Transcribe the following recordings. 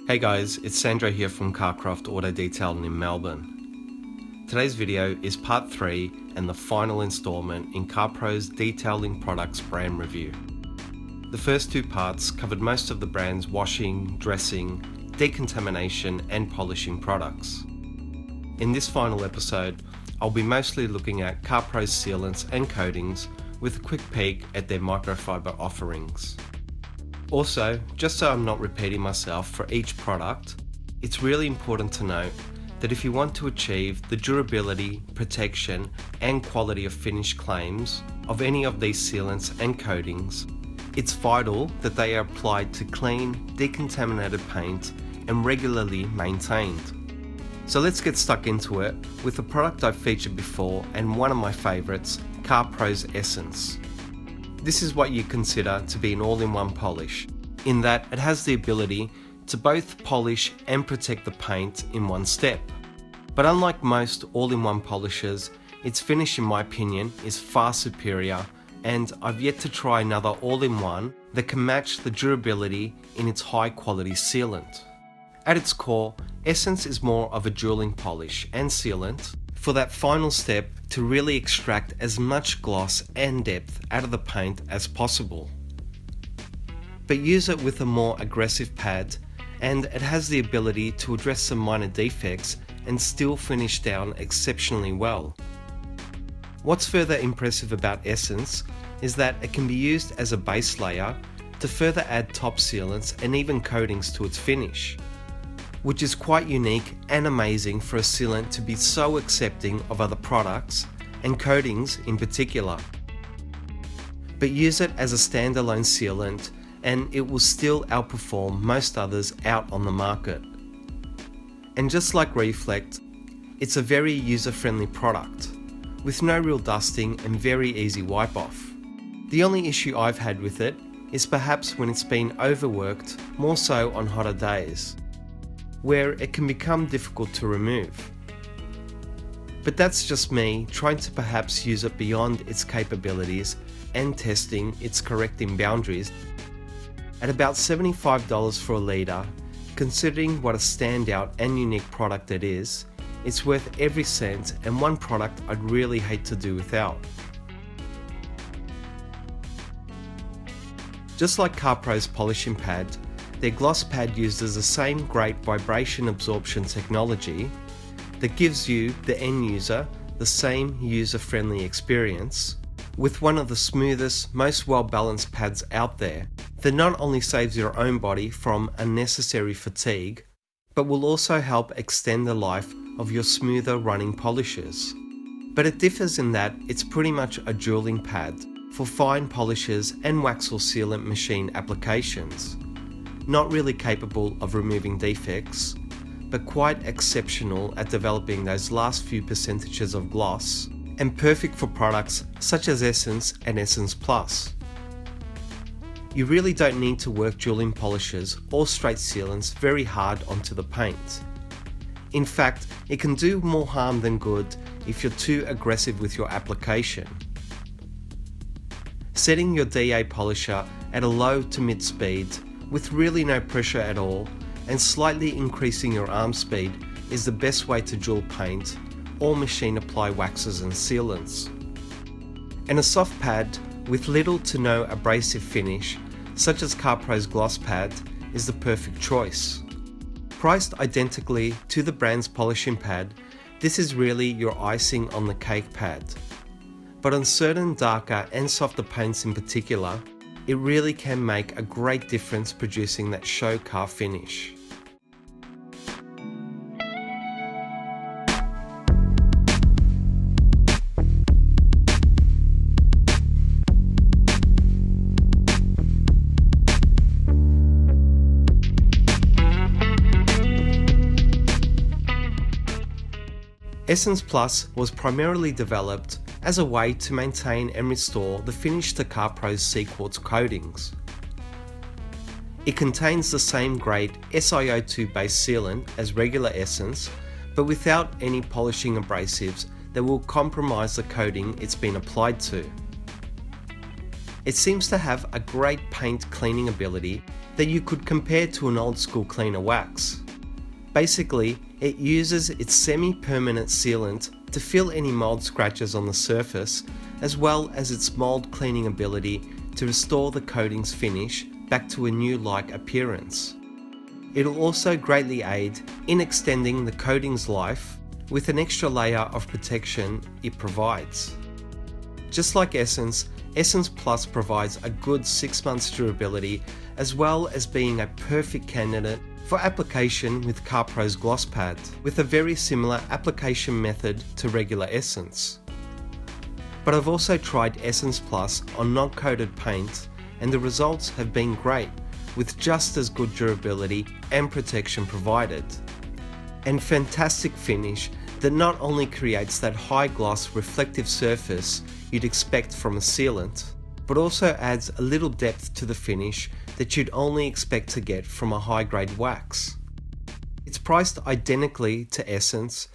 Hey guys, it's Sandro here from Carcraft Auto Detailing in Melbourne. Today's video is part 3 and the final installment in Carpro's Detailing Products brand review. The first two parts covered most of the brand's washing, dressing, decontamination and polishing products. In this final episode, I'll be mostly looking at Carpro's sealants and coatings with a quick peek at their microfiber offerings. Also, just so I'm not repeating myself for each product, it's really important to note that if you want to achieve the durability, protection and quality of finish claims of any of these sealants and coatings, it's vital that they are applied to clean, decontaminated paint and regularly maintained. So let's get stuck into it with a product I've featured before and one of my favourites, Carpro's Essence. This is what you consider to be an all-in-one polish, in that it has the ability to both polish and protect the paint in one step. But unlike most all-in-one polishes, its finish in my opinion is far superior, and I've yet to try another all-in-one that can match the durability in its high-quality sealant. At its core, Essence is more of a dueling polish and sealant for that final step to really extract as much gloss and depth out of the paint as possible. But use it with a more aggressive pad, and it has the ability to address some minor defects and still finish down exceptionally well. What's further impressive about Essence is that it can be used as a base layer to further add top sealants and even coatings to its finish, which is quite unique and amazing for a sealant to be so accepting of other products and coatings in particular. But use it as a standalone sealant and it will still outperform most others out on the market. And just like Reflect, it's a very user-friendly product with no real dusting and very easy wipe off. The only issue I've had with it is perhaps when it's been overworked, more so on hotter days, where it can become difficult to remove. But that's just me trying to perhaps use it beyond its capabilities and testing its correcting boundaries. At about $75 for a litre, considering what a standout and unique product it is, it's worth every cent and one product I'd really hate to do without. Just like Carpro's polishing pad, their gloss pad uses the same great vibration absorption technology that gives you, the end user, the same user-friendly experience with one of the smoothest, most well-balanced pads out there that not only saves your own body from unnecessary fatigue, but will also help extend the life of your smoother running polishes. But it differs in that it's pretty much a dueling pad for fine polishes and wax or sealant machine applications. Not really capable of removing defects, but quite exceptional at developing those last few percentages of gloss, and perfect for products such as Essence and Essence Plus. You really don't need to work dueling polishes or straight sealants very hard onto the paint. In fact, it can do more harm than good if you're too aggressive with your application. Setting your DA polisher at a low to mid speed with really no pressure at all and slightly increasing your arm speed is the best way to dual paint or machine apply waxes and sealants. And a soft pad with little to no abrasive finish, such as Carpro's gloss pad, is the perfect choice. Priced identically to the brand's polishing pad, this is really your icing on the cake pad. But on certain darker and softer paints in particular, it really can make a great difference producing that show car finish. Essence Plus was primarily developed as a way to maintain and restore the finish to Carpro's CQuartz coatings. It contains the same grade SiO2 based sealant as regular Essence, but without any polishing abrasives that will compromise the coating it's been applied to. It seems to have a great paint cleaning ability that you could compare to an old school cleaner wax. Basically, it uses its semi-permanent sealant to fill any mold scratches on the surface, as well as its mold cleaning ability to restore the coating's finish back to a new-like appearance. It'll also greatly aid in extending the coating's life with an extra layer of protection it provides. Just like Essence, Essence Plus provides a good 6 months durability, as well as being a perfect candidate for application with Carpro's gloss pad, with a very similar application method to regular Essence. But I've also tried Essence Plus on non-coated paints, and the results have been great, with just as good durability and protection provided. And fantastic finish that not only creates that high gloss reflective surface you'd expect from a sealant, but also adds a little depth to the finish that you'd only expect to get from a high-grade wax. It's priced identically to Essence,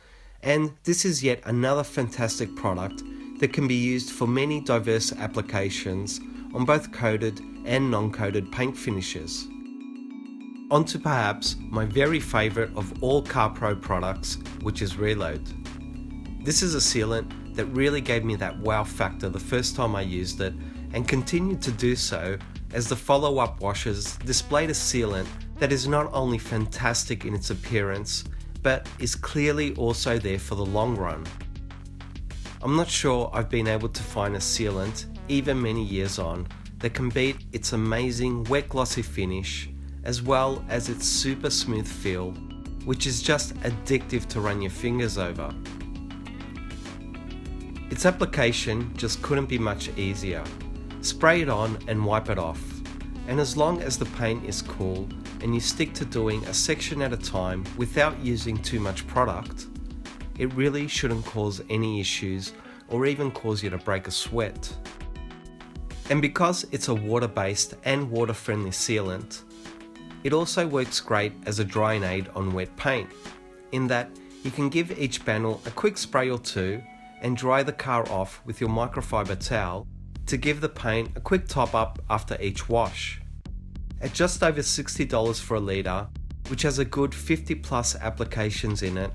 and this is yet another fantastic product that can be used for many diverse applications on both coated and non-coated paint finishes. On to perhaps my very favourite of all Carpro products, which is Reload. This is a sealant that really gave me that wow factor the first time I used it, and continued to do so as the follow-up washes displayed a sealant that is not only fantastic in its appearance, but is clearly also there for the long run. I'm not sure I've been able to find a sealant, even many years on, that can beat its amazing wet glossy finish, as well as its super smooth feel, which is just addictive to run your fingers over. Its application just couldn't be much easier. Spray it on and wipe it off, and as long as the paint is cool and you stick to doing a section at a time without using too much product, it really shouldn't cause any issues or even cause you to break a sweat. And because it's a water-based and water-friendly sealant, it also works great as a drying aid on wet paint, in that you can give each panel a quick spray or two and dry the car off with your microfiber towel to give the paint a quick top up after each wash. At just over $60 for a litre, which has a good 50 plus applications in it,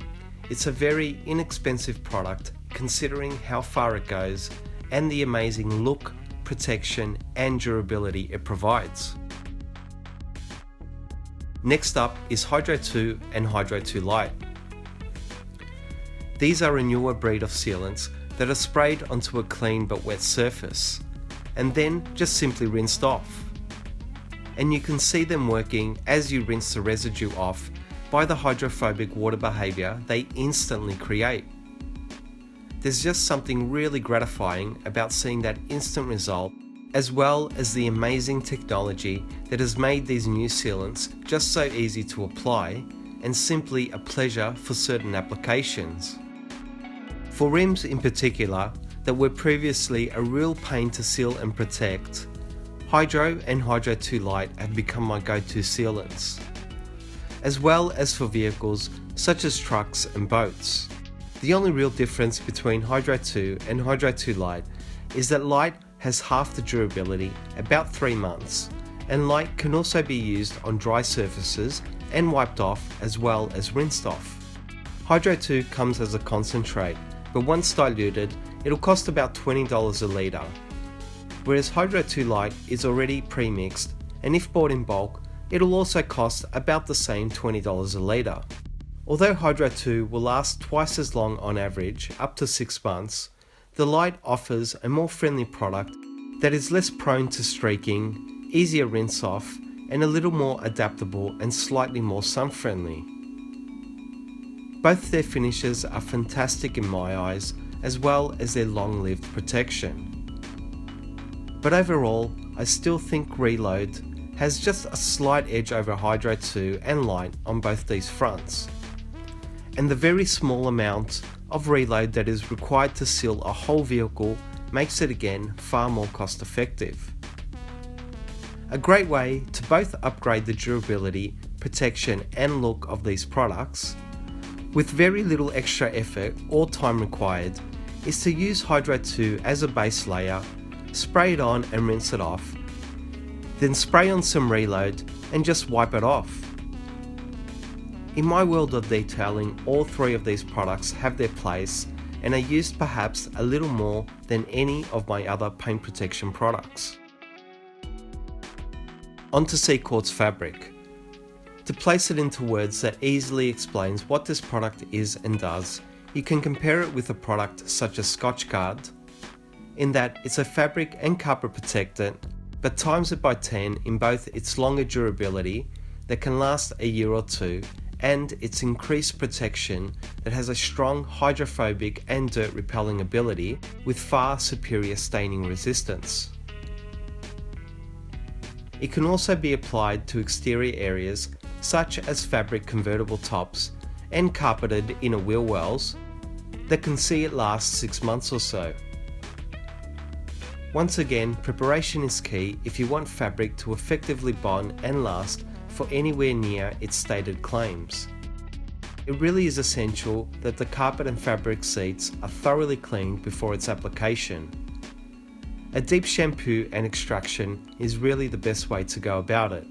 it's a very inexpensive product considering how far it goes and the amazing look, protection and durability it provides. Next up is Hydro 2 and Hydro 2 Light. These are a newer breed of sealants that are sprayed onto a clean but wet surface, and then just simply rinsed off. And you can see them working as you rinse the residue off by the hydrophobic water behaviour they instantly create. There's just something really gratifying about seeing that instant result, as well as the amazing technology that has made these new sealants just so easy to apply and simply a pleasure for certain applications. For rims in particular, that were previously a real pain to seal and protect, Hydro and Hydro 2 Light have become my go-to sealants, as well as for vehicles such as trucks and boats. The only real difference between Hydro 2 and Hydro 2 Light is that Light has half the durability, about 3 months, and Light can also be used on dry surfaces and wiped off as well as rinsed off. Hydro 2 comes as a concentrate, but once diluted, it'll cost about $20 a litre, whereas Hydro 2 Light is already pre-mixed, and if bought in bulk, it'll also cost about the same $20 a litre. Although Hydro 2 will last twice as long on average, up to 6 months, the Light offers a more friendly product that is less prone to streaking, easier rinse off, and a little more adaptable and slightly more sun friendly. Both their finishes are fantastic in my eyes, as well as their long-lived protection. But overall, I still think Reload has just a slight edge over Hydro 2 and Light on both these fronts. And the very small amount of Reload that is required to seal a whole vehicle makes it again far more cost effective. A great way to both upgrade the durability, protection and look of these products, with very little extra effort or time required, is to use Hydro 2 as a base layer, spray it on and rinse it off, then spray on some Reload and just wipe it off. In my world of detailing, all three of these products have their place and are used perhaps a little more than any of my other paint protection products. On to CQuartz fabric. To place it into words that easily explains what this product is and does, you can compare it with a product such as Scotchgard, in that it's a fabric and carpet protectant, but times it by 10 in both its longer durability that can last a year or two, and its increased protection that has a strong hydrophobic and dirt repelling ability with far superior staining resistance. It can also be applied to exterior areas such as fabric convertible tops and carpeted inner wheel wells that can see it last 6 months or so. Once again, preparation is key if you want fabric to effectively bond and last for anywhere near its stated claims. It really is essential that the carpet and fabric seats are thoroughly cleaned before its application. A deep shampoo and extraction is really the best way to go about it,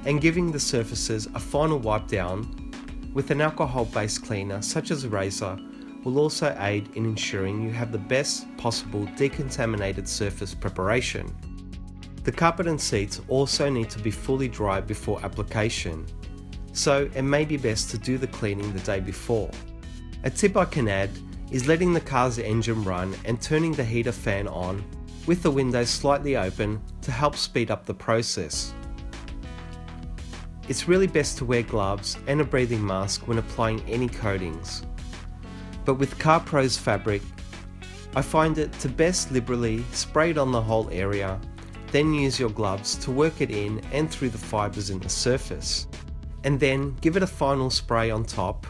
and giving the surfaces a final wipe down with an alcohol-based cleaner such as a razor will also aid in ensuring you have the best possible decontaminated surface preparation. The carpet and seats also need to be fully dry before application, so it may be best to do the cleaning the day before. A tip I can add is letting the car's engine run and turning the heater fan on with the windows slightly open to help speed up the process. It's really best to wear gloves and a breathing mask when applying any coatings. But with Carpro's fabric, I find it to best liberally spray it on the whole area, then use your gloves to work it in and through the fibres in the surface, and then give it a final spray on top,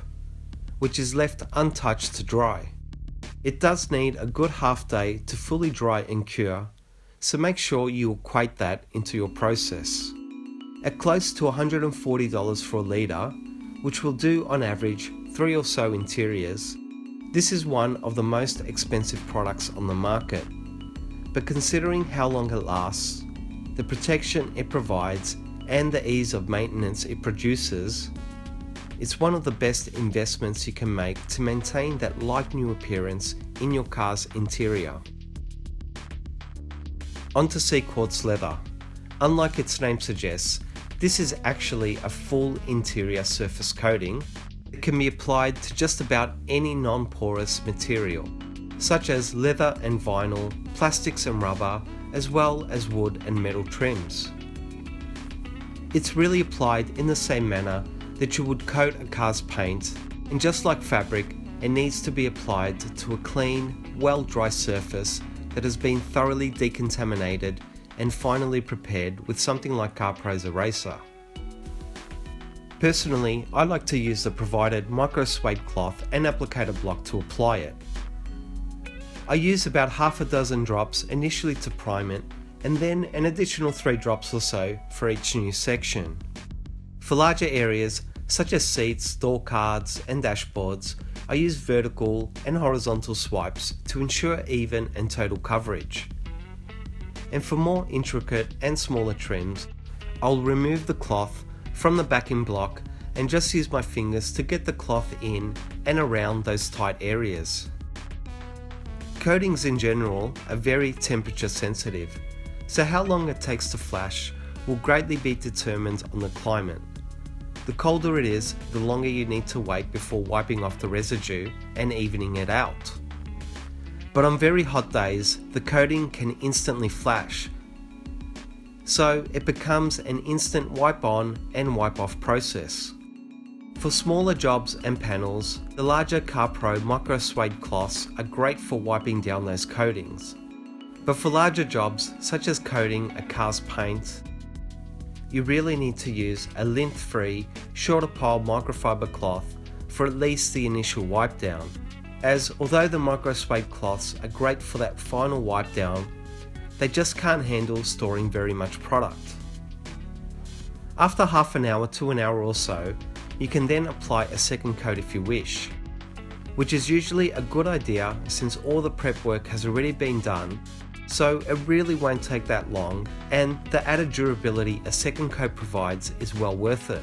which is left untouched to dry. It does need a good half day to fully dry and cure, so make sure you equate that into your process. At close to $140 for a litre, which will do on average 3 or so interiors, this is one of the most expensive products on the market. But considering how long it lasts, the protection it provides, and the ease of maintenance it produces, it's one of the best investments you can make to maintain that like-new appearance in your car's interior. On to CQuartz leather. Unlike its name suggests, this is actually a full interior surface coating that can be applied to just about any non-porous material, such as leather and vinyl, plastics and rubber, as well as wood and metal trims. It's really applied in the same manner that you would coat a car's paint, and just like fabric, it needs to be applied to a clean, well-dry surface that has been thoroughly decontaminated and finally prepared with something like Carpro's eraser. Personally, I like to use the provided micro suede cloth and applicator block to apply it. I use about half a dozen drops initially to prime it, and then an additional 3 drops or so for each new section. For larger areas, such as seats, door cards and dashboards, I use vertical and horizontal swipes to ensure even and total coverage. And for more intricate and smaller trims, I'll remove the cloth from the backing block and just use my fingers to get the cloth in and around those tight areas. Coatings in general are very temperature sensitive, so how long it takes to flash will greatly be determined on the climate. The colder it is, the longer you need to wait before wiping off the residue and evening it out. But on very hot days, the coating can instantly flash, so it becomes an instant wipe on and wipe off process. For smaller jobs and panels, the larger Carpro micro suede cloths are great for wiping down those coatings. But for larger jobs, such as coating a car's paint, you really need to use a lint-free, shorter pile microfiber cloth for at least the initial wipe down, as although the micro suede cloths are great for that final wipe down, they just can't handle storing very much product. After half an hour to an hour or so, you can then apply a second coat if you wish, which is usually a good idea since all the prep work has already been done so it really won't take that long, and the added durability a second coat provides is well worth it.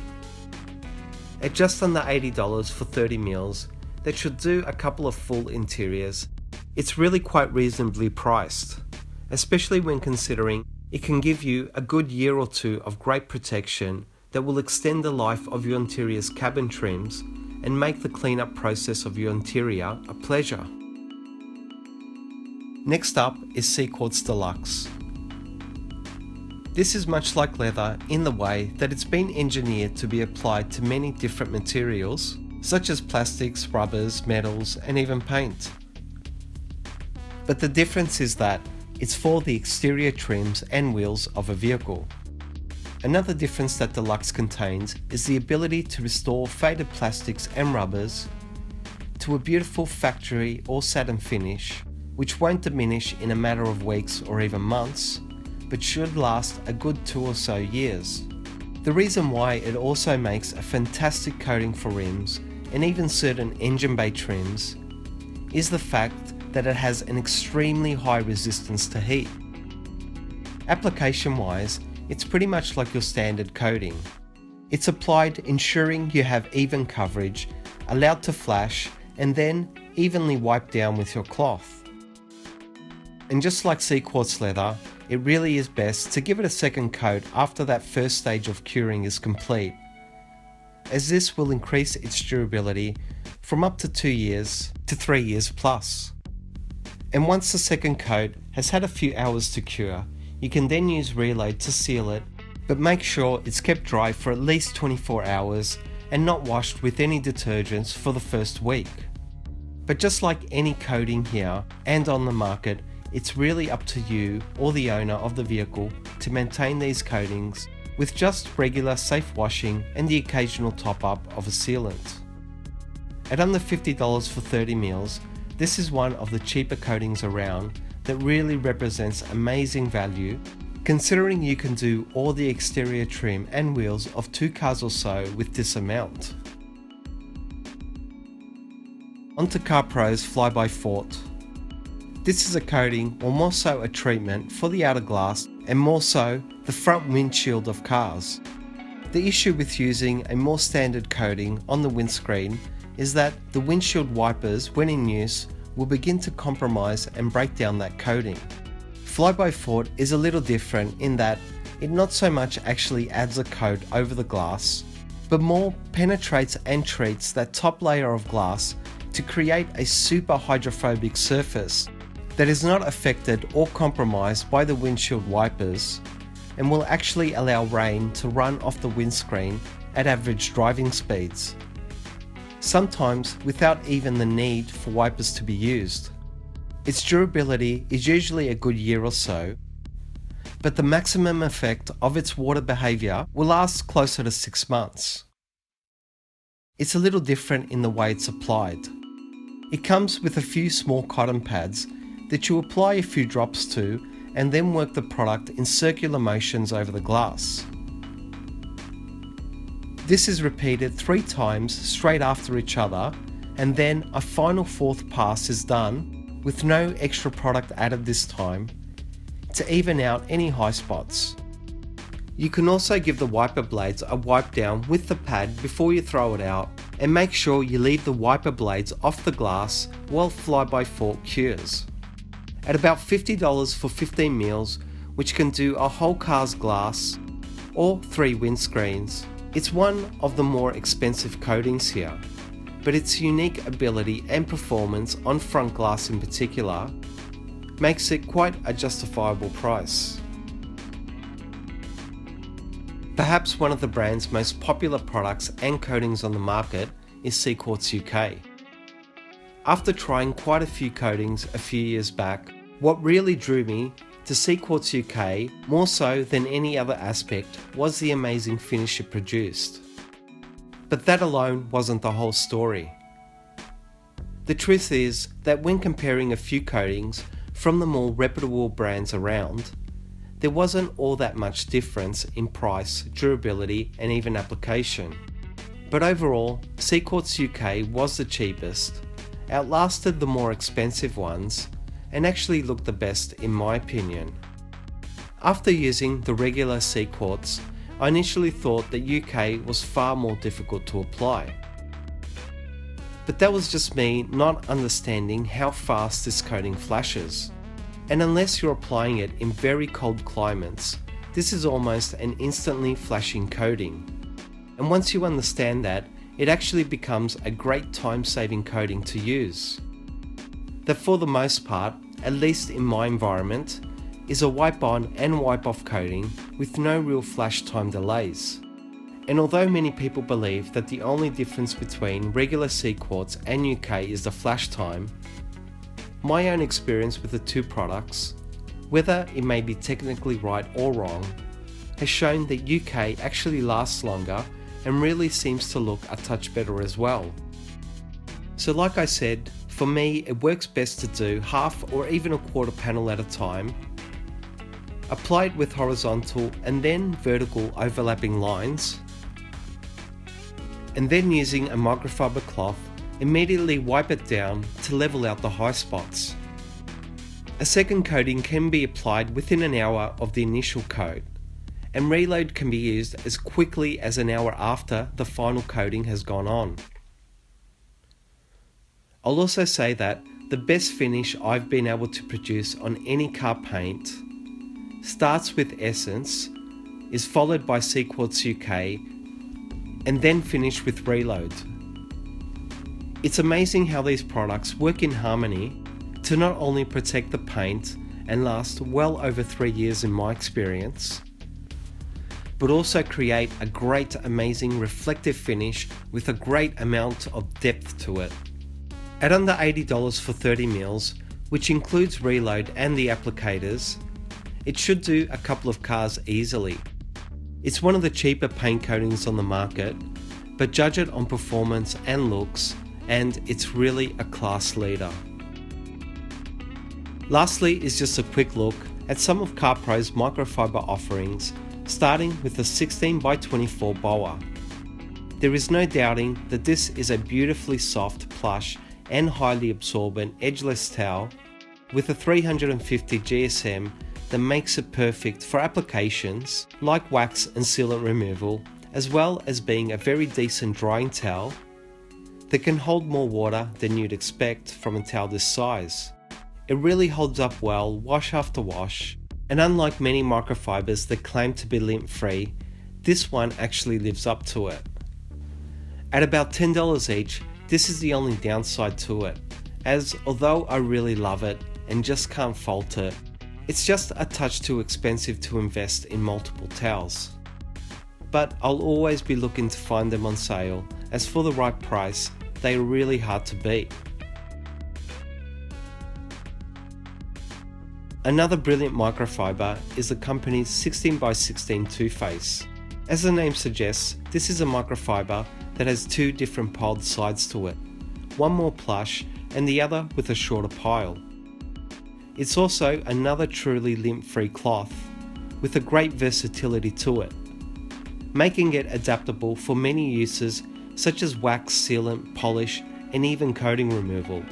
At just under $80 for 30 mils, that should do a couple of full interiors. It's really quite reasonably priced, especially when considering it can give you a good year or two of great protection that will extend the life of your interior's cabin trims and make the cleanup process of your interior a pleasure. Next up is CQuartz Deluxe. This is much like leather in the way that it's been engineered to be applied to many different materials, such as plastics, rubbers, metals, and even paint. But the difference is that it's for the exterior trims and wheels of a vehicle. Another difference that Deluxe contains is the ability to restore faded plastics and rubbers to a beautiful factory or satin finish, which won't diminish in a matter of weeks or even months, but should last a good 2 or so years. The reason why it also makes a fantastic coating for rims and even certain engine bay trims is the fact that it has an extremely high resistance to heat. Application wise, it's pretty much like your standard coating. It's applied ensuring you have even coverage, allowed to flash, and then evenly wiped down with your cloth. And just like CQuartz leather, it really is best to give it a second coat after that first stage of curing is complete, as this will increase its durability from up to 2 years to 3 years plus. And once the second coat has had a few hours to cure, you can then use Reload to seal it, but make sure it's kept dry for at least 24 hours and not washed with any detergents for the first week. But just like any coating here and on the market, it's really up to you or the owner of the vehicle to maintain these coatings with just regular safe washing and the occasional top up of a sealant. At under $50 for 30 mils, this is one of the cheaper coatings around that really represents amazing value, considering you can do all the exterior trim and wheels of 2 cars or so with this amount. Onto Carpro's Fly-by-Fort. This is a coating, or more so a treatment, for the outer glass and more so the front windshield of cars. The issue with using a more standard coating on the windscreen is that the windshield wipers, when in use, will begin to compromise and break down that coating. Fly-by-Fort is a little different in that it not so much actually adds a coat over the glass, but more penetrates and treats that top layer of glass to create a super hydrophobic surface that is not affected or compromised by the windshield wipers and will actually allow rain to run off the windscreen at average driving speeds, sometimes without even the need for wipers to be used. Its durability is usually a good year or so, but the maximum effect of its water behaviour will last closer to 6 months. It's a little different in the way it's applied. It comes with a few small cotton pads that you apply a few drops to and then work the product in circular motions over the glass. This is repeated 3 times straight after each other, and then a final 4th pass is done with no extra product added this time to even out any high spots. You can also give the wiper blades a wipe down with the pad before you throw it out, and make sure you leave the wiper blades off the glass while Fly-by-Fort cures. At about $50 for 15 mils, which can do a whole car's glass or 3 windscreens, it's one of the more expensive coatings here, but its unique ability and performance on front glass in particular makes it quite a justifiable price. Perhaps one of the brand's most popular products and coatings on the market is CQuartz UK. After trying quite a few coatings a few years back, what really drew me to CQuartz UK more so than any other aspect was the amazing finish it produced. But that alone wasn't the whole story. The truth is that when comparing a few coatings from the more reputable brands around, there wasn't all that much difference in price, durability, and even application. But overall, CQuartz UK was the cheapest, outlasted the more expensive ones, and actually look the best in my opinion. After using the regular CQuartz, I initially thought that U.K. was far more difficult to apply. But that was just me not understanding how fast this coating flashes. And unless you're applying it in very cold climates, this is almost an instantly flashing coating. And once you understand that, it actually becomes a great time-saving coating to use. That for the most part, at least in my environment, is a wipe-on and wipe-off coating with no real flash time delays. And although many people believe that the only difference between regular CQuartz and U.K. is the flash time, my own experience with the two products, whether it may be technically right or wrong, has shown that U.K. actually lasts longer and really seems to look a touch better as well. So like I said, for me it works best to do half or even a quarter panel at a time, apply it with horizontal and then vertical overlapping lines, and then using a microfiber cloth, immediately wipe it down to level out the high spots. A second coating can be applied within an hour of the initial coat, and reload can be used as quickly as an hour after the final coating has gone on. I'll also say that the best finish I've been able to produce on any car paint starts with Essence, is followed by CQuartz UK, and then finish with Reload. It's amazing how these products work in harmony to not only protect the paint and last well over 3 years in my experience, but also create a great, amazing reflective finish with a great amount of depth to it. At under $80 for 30 mils, which includes Reload and the applicators, it should do a couple of cars easily. It's one of the cheaper paint coatings on the market, but judge it on performance and looks, and it's really a class leader. Lastly is just a quick look at some of Carpro's microfiber offerings, starting with the 16x24 boa. There is no doubting that this is a beautifully soft, plush and highly absorbent edgeless towel with a 350 GSM that makes it perfect for applications like wax and sealant removal, as well as being a very decent drying towel that can hold more water than you'd expect from a towel this size. It really holds up well wash after wash, and unlike many microfibers that claim to be lint free, this one actually lives up to it. At about $10 each, this is the only downside to it, as although I really love it and just can't fault it, it's just a touch too expensive to invest in multiple towels. But I'll always be looking to find them on sale, as for the right price, they are really hard to beat. Another brilliant microfiber is the company's 16x16 two-face. As the name suggests, this is a microfiber that has two different piled sides to it, one more plush and the other with a shorter pile. It's also another truly lint-free cloth, with a great versatility to it, making it adaptable for many uses such as wax, sealant, polish and even coating removal.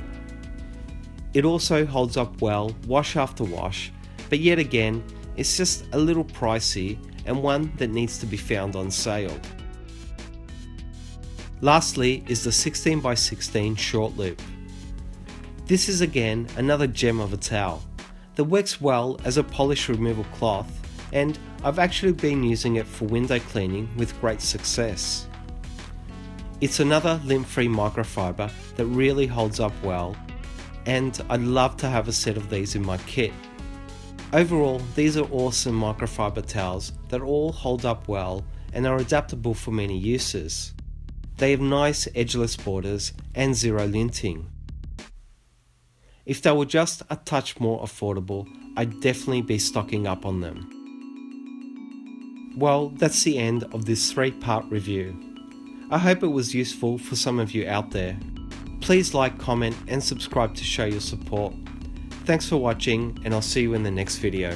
It also holds up well wash after wash, but yet again it's just a little pricey and one that needs to be found on sale. Lastly is the 16x16 short loop. This is again another gem of a towel that works well as a polish removal cloth, and I've actually been using it for window cleaning with great success. It's another lint-free microfiber that really holds up well, and I'd love to have a set of these in my kit. Overall, these are awesome microfiber towels that all hold up well and are adaptable for many uses. They have nice edgeless borders and zero linting. If they were just a touch more affordable, I'd definitely be stocking up on them. Well, that's the end of this 3-part review. I hope it was useful for some of you out there. Please like, comment and subscribe to show your support. Thanks for watching, and I'll see you in the next video.